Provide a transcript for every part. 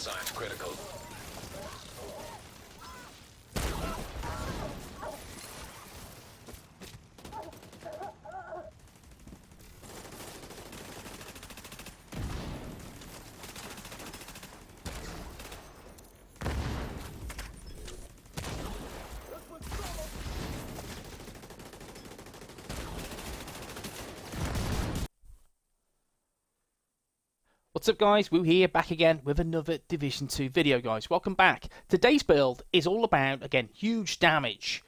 Science critical. What's up guys, WOOO here, back again with another Division 2 video guys. Welcome back. Today's build is all about, again, huge damage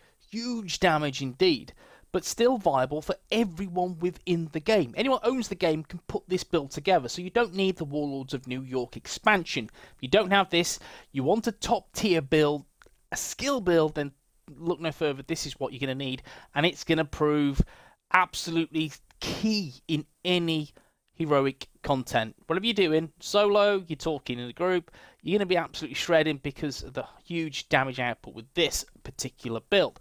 indeed, but still viable for everyone within the game. Anyone who owns the game can put this build together, so you don't need the Warlords of New York expansion. If you don't have this, you want a top tier build, a skill build, then look no further, this is what you're going to need, and it's going to prove absolutely key in any heroic content. Whatever you're doing, solo, you're talking in a group, you're going to be absolutely shredding because of the huge damage output with this particular build.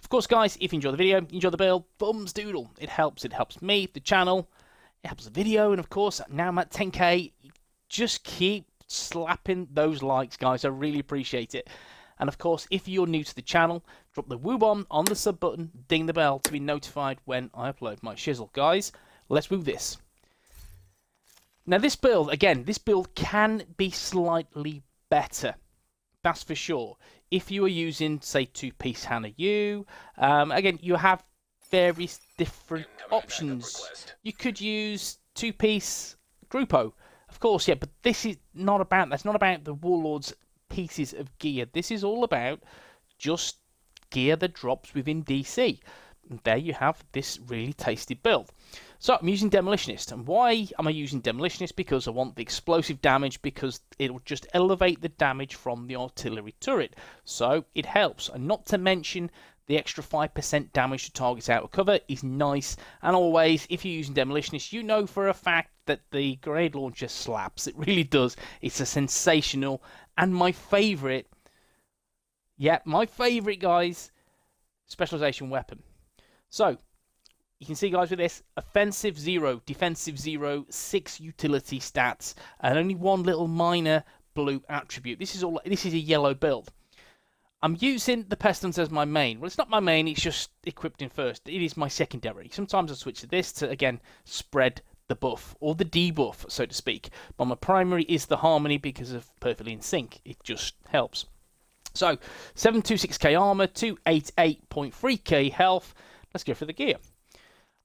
Of course, guys, if you enjoy the video, enjoy the build, thumbs doodle. It helps me, the channel, it helps the video, and of course, now I'm at 10k. Just keep slapping those likes, guys. I really appreciate it. And of course, if you're new to the channel, drop the WOOO bomb on the sub button, ding the bell to be notified when I upload my shizzle. Guys, let's woo this. Now this build, again, this build can be slightly better. That's for sure. If you are using, say, two-piece Hannah U, again, you have various different options. You could use two-piece Gruppo, of course, yeah, but this is not about, that's not about the Warlords pieces of gear. This is all about just gear that drops within DC. And there you have this really tasty build. So I'm using Demolitionist, and why am I using Demolitionist? Because I want the explosive damage, because it'll just elevate the damage from the artillery turret. So it helps, and not to mention the extra 5% damage to targets out of cover is nice. And always, if you're using Demolitionist, you know for a fact that the grenade launcher slaps. It really does. It's a sensational, and my favourite, yeah, my favourite, guys, specialization weapon. So you can see, guys, with this, offensive 0, defensive 0, 6 utility stats, and only one little minor blue attribute. This is a yellow build. I'm using the Pestilence as my main. Well, it's not my main, it's just equipped in first. It is my secondary. Sometimes I switch to this to, again, spread the buff, or the debuff, so to speak. But my primary is the Harmony because of Perfectly in Sync. It just helps. So, 726k armor, 288.3k health. Let's go for the gear.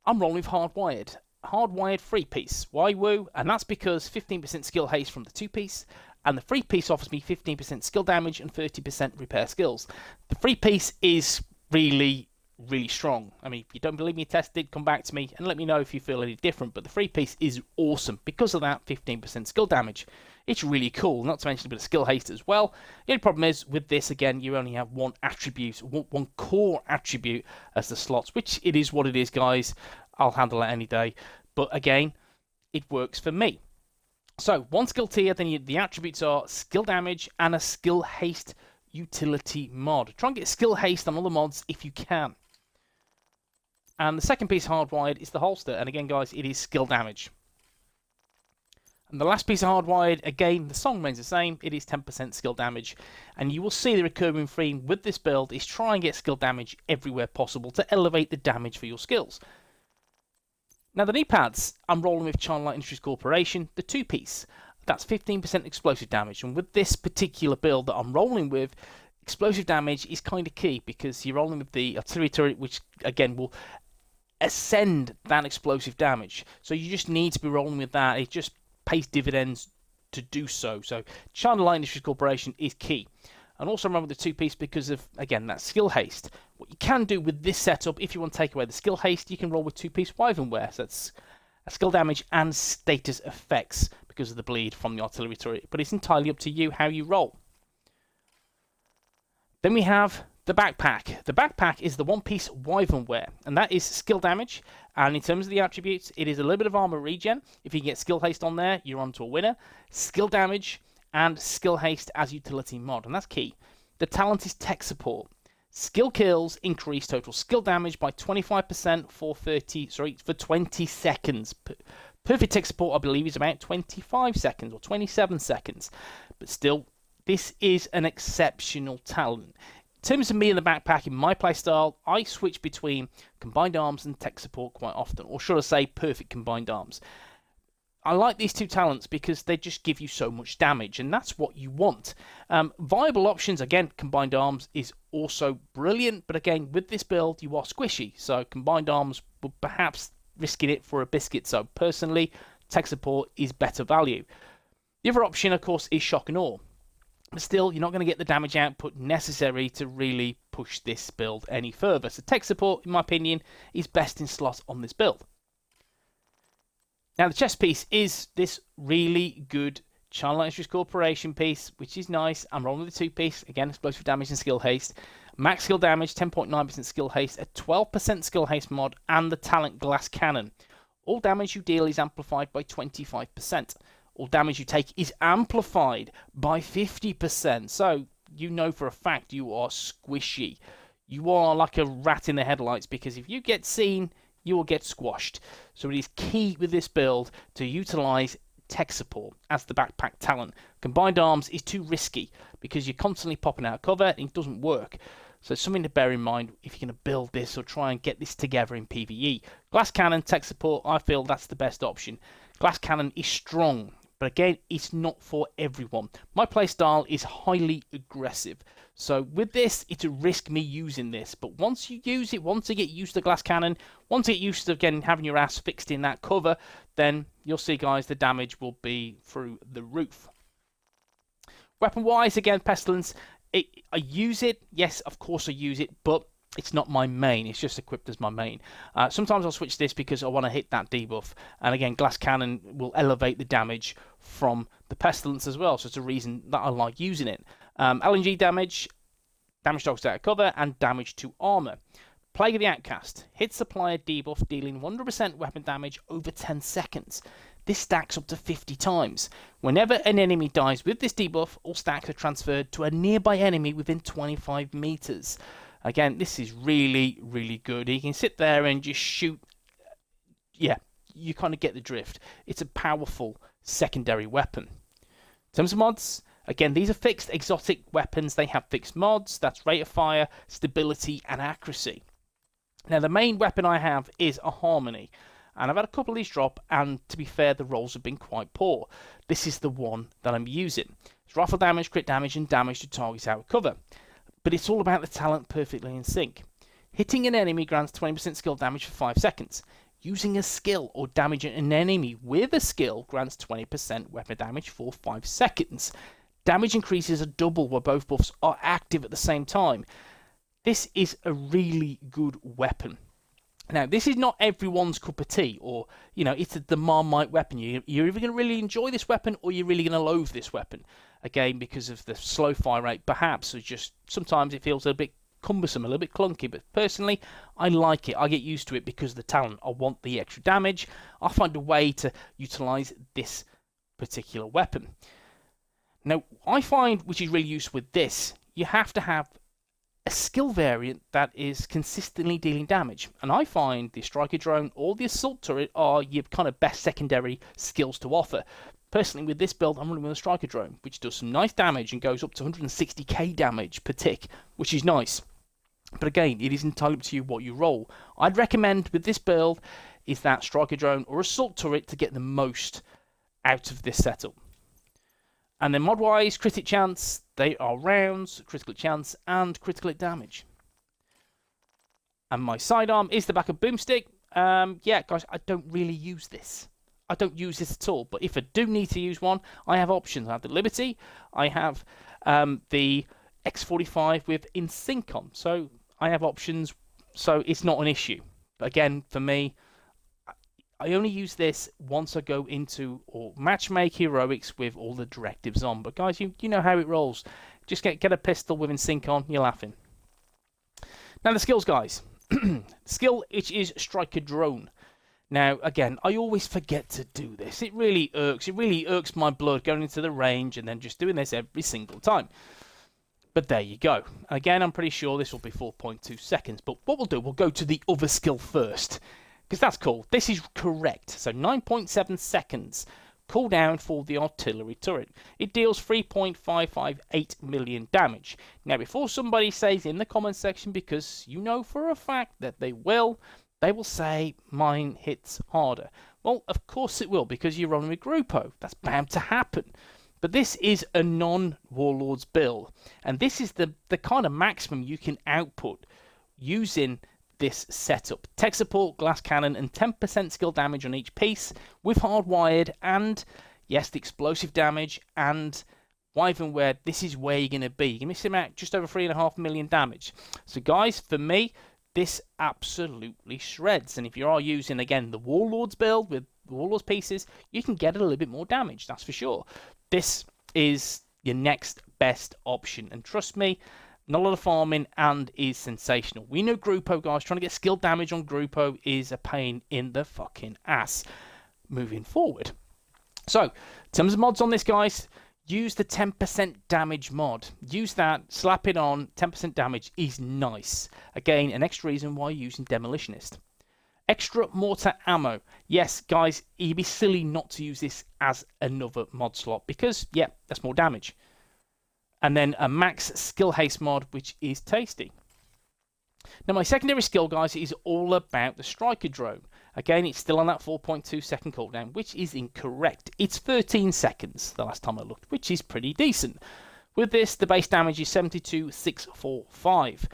I'm rolling with Hardwired. Hardwired 3-piece. Why WOOO? And that's because 15% skill haste from the 2-piece, and the 3-piece offers me 15% skill damage and 30% repair skills. The 3-piece is really, really strong. I mean, if you don't believe me, test it, come back to me and let me know if you feel any different. But the 3-piece is awesome because of that 15% skill damage. It's really cool, not to mention a bit of skill haste as well. The only problem is, with this, again, you only have one attribute, one core attribute as the slots, which it is what it is, guys. I'll handle it any day. But again, it works for me. So, one skill tier, then the attributes are skill damage and a skill haste utility mod. Try and get skill haste on all the mods if you can. And the second piece hardwired is the holster. And again, guys, it is skill damage. And the last piece of hardwired, again, the song remains the same. It is 10% skill damage. And you will see the recurring theme with this build is try and get skill damage everywhere possible to elevate the damage for your skills. Now, the knee pads, I'm rolling with China Light Industries Corporation, the 2-piece. That's 15% explosive damage. And with this particular build that I'm rolling with, explosive damage is kind of key because you're rolling with the artillery turret, which, again, will ascend that explosive damage. So you just need to be rolling with that. It just pays dividends to do so. So China Light Industries Corporation is key. And also remember the 2-piece because of, again, that skill haste. What you can do with this setup, if you want to take away the skill haste, you can roll with 2-piece Wyvernware. So that's skill damage and status effects because of the bleed from the artillery turret. But it's entirely up to you how you roll. Then we have the backpack. The backpack is the 1-piece Wyvernware, and that is skill damage. And in terms of the attributes, it is a little bit of armor regen. If you can get skill haste on there, you're on to a winner. Skill damage and skill haste as utility mod, and that's key. The talent is tech support. Skill kills increase total skill damage by 25% for 20 seconds Perfect tech support, I believe, is about 25 seconds or 27 seconds. But still, this is an exceptional talent. In terms of me in the backpack, in my playstyle, I switch between combined arms and tech support quite often, or should I say perfect combined arms. I like these two talents because they just give you so much damage, and that's what you want. Viable options, again, combined arms is also brilliant, but again, with this build, you are squishy, so combined arms would perhaps risking it for a biscuit, so personally, tech support is better value. The other option, of course, is shock and awe. But still, you're not going to get the damage output necessary to really push this build any further. So tech support, in my opinion, is best in slot on this build. Now the chest piece is this really good China Industries Corporation piece, which is nice. I'm rolling with the 2-piece. Again, explosive damage and skill haste. Max skill damage, 10.9% skill haste, a 12% skill haste mod, and the talent glass cannon. All damage you deal is amplified by 25%. All damage you take is amplified by 50%. So you know for a fact you are squishy. You are like a rat in the headlights, because if you get seen, you will get squashed. So it is key with this build to utilize tech support as the backpack talent. Combined arms is too risky because you're constantly popping out of cover and it doesn't work. So it's something to bear in mind if you're going to build this or try and get this together in PvE. Glass cannon, tech support, I feel that's the best option. Glass cannon is strong, but again, it's not for everyone. My playstyle is highly aggressive. So with this, it's a risk me using this. But once you use it, once you get used to glass cannon, once you get used to again having your ass fixed in that cover, then you'll see, guys, the damage will be through the roof. Weapon-wise, again, Pestilence, I use it. Yes, of course I use it, but it's not my main. It's just equipped as my main. Sometimes I'll switch this because I want to hit that debuff. And again, Glass Cannon will elevate the damage from the Pestilence as well. So it's a reason that I like using it. LNG damage, damage dogs out of cover, and damage to armor. Plague of the Outcast. Hit supplier debuff, dealing 100% weapon damage over 10 seconds. This stacks up to 50 times. Whenever an enemy dies with this debuff, all stacks are transferred to a nearby enemy within 25 meters. Again, this is really, really good. You can sit there and just shoot. Yeah, you kind of get the drift. It's a powerful secondary weapon. In terms of mods, again, these are fixed exotic weapons. They have fixed mods. That's rate of fire, stability, and accuracy. Now, the main weapon I have is a Harmony. And I've had a couple of these drop, and to be fair, the rolls have been quite poor. This is the one that I'm using. It's rifle damage, crit damage, and damage to targets out of cover. But it's all about the talent perfectly in sync. Hitting an enemy grants 20% skill damage for 5 seconds. Using a skill or damaging an enemy with a skill grants 20% weapon damage for 5 seconds. Damage increases are double where both buffs are active at the same time. This is a really good weapon. Now, this is not everyone's cup of tea, or, you know, it's the Marmite weapon. You're either going to really enjoy this weapon, or you're really going to loathe this weapon. Again, because of the slow fire rate, perhaps, or just sometimes it feels a bit cumbersome, a little bit clunky, but personally, I like it. I get used to it because of the talent. I want the extra damage. I'll find a way to utilize this particular weapon. Now, I find, which is really useful with this, you have to have a skill variant that is consistently dealing damage. And I find the Striker Drone or the Assault Turret are your kind of best secondary skills to offer. Personally, with this build, I'm running with a Striker Drone, which does some nice damage and goes up to 160k damage per tick, which is nice. But again, it is entirely up to you what you roll. I'd recommend with this build is that Striker Drone or Assault Turret to get the most out of this setup. And then mod-wise, critic chance, they are rounds, critical chance, and critical hit damage. And my sidearm is the backup boomstick. Yeah, guys, I don't really use this. I don't use this at all. But if I do need to use one, I have options. I have the Liberty. I have the X45 with InSync on. So I have options. So it's not an issue. But again, for me, I only use this once I go into or matchmake heroics with all the directives on. But guys, you know how it rolls. Just get a pistol with InSync on, you're laughing. Now the skills, guys. Skill, which is Striker Drone. Now, again, I always forget to do this. It really irks. It really irks my blood going into the range and then just doing this every single time. But there you go. Again, I'm pretty sure this will be 4.2 seconds. But what we'll do, we'll go to the other skill first. because that's cool. This is correct. So 9.7 seconds cooldown for the artillery turret. It deals 3.558 million damage. Now, before somebody says in the comment section, because you know for a fact that they will say mine hits harder. Well, of course it will, because you're running with Gruppo. That's bound to happen. But this is a non-Warlords build, and this is the kind of maximum you can output using this setup. Tech support, glass cannon, and 10% skill damage on each piece with hardwired, and yes, the explosive damage, and Wyvernware. This is where you're going to be. You're going to be at just over 3.5 million damage. So guys, for me, this absolutely shreds. And if you are using, again, the Warlords build with Warlords pieces, you can get a little bit more damage, that's for sure. This is your next best option, and trust me, not a lot of farming and is sensational. We know Gruppo, guys. Trying to get skill damage on Gruppo is a pain in the fucking ass moving forward. So, in terms of mods on this, guys, use the 10% damage mod. Use that, slap it on. 10% damage is nice. Again, an extra reason why you're using Demolitionist. Extra mortar ammo. Yes, guys, you'd be silly not to use this as another mod slot because, yeah, that's more damage. And then a max skill haste mod, which is tasty. Now, my secondary skill, guys, is all about the striker drone. Again, it's still on that 4.2 second cooldown, which is incorrect. It's 13 seconds the last time I looked, which is pretty decent. With this, the base damage is 72,645.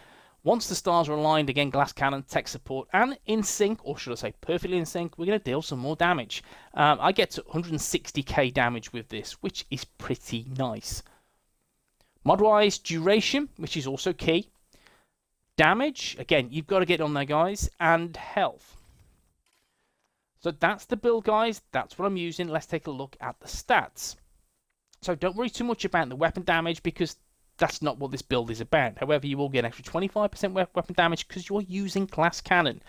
Once the stars are aligned, again, glass cannon, tech support, and in sync, or should I say perfectly in sync, we're going to deal some more damage. I get to 160k damage with this, which is pretty nice. Mod-wise, duration, which is also key. Damage, again, you've got to get on there, guys, and health. So that's the build, guys. That's what I'm using. Let's take a look at the stats. So don't worry too much about the weapon damage because that's not what this build is about. However, you will get an extra 25% weapon damage because you're using glass cannon.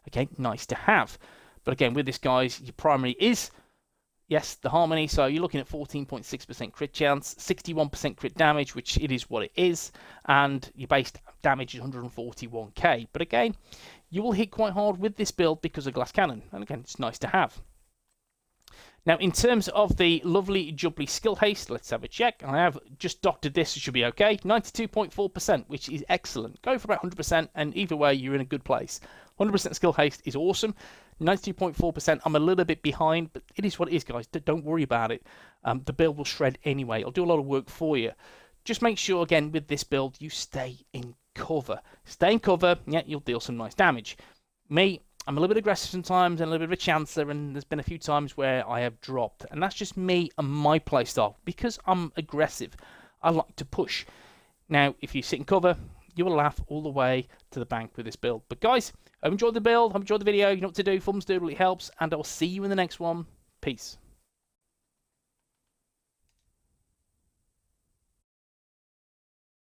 Okay, nice to have. But again, with this, guys, your primary is, yes, the harmony. So you're looking at 14.6% crit chance, 61% crit damage, which it is what it is. And your base damage is 141k. But again, you will hit quite hard with this build because of glass cannon. And again, it's nice to have. Now, in terms of the lovely jubbly skill haste, let's have a check. I have just doctored this, it should be okay. 92.4%, which is excellent. Go for about 100%, and either way, you're in a good place. 100% skill haste is awesome. 92.4%, I'm a little bit behind, but it is what it is, guys. Don't worry about it. The build will shred anyway. I'll do a lot of work for you. Just make sure, again, with this build, you stay in cover. Stay in cover, yeah, you'll deal some nice damage. Me, I'm a little bit aggressive sometimes and a little bit of a chancer, and there's been a few times where I have dropped. And that's just me and my playstyle. Because I'm aggressive, I like to push. Now, if you sit in cover, you will laugh all the way to the bank with this build. But guys, I've enjoyed the build, I've enjoyed the video. You know what to do, thumbs doodle, it helps. And I'll see you in the next one. Peace.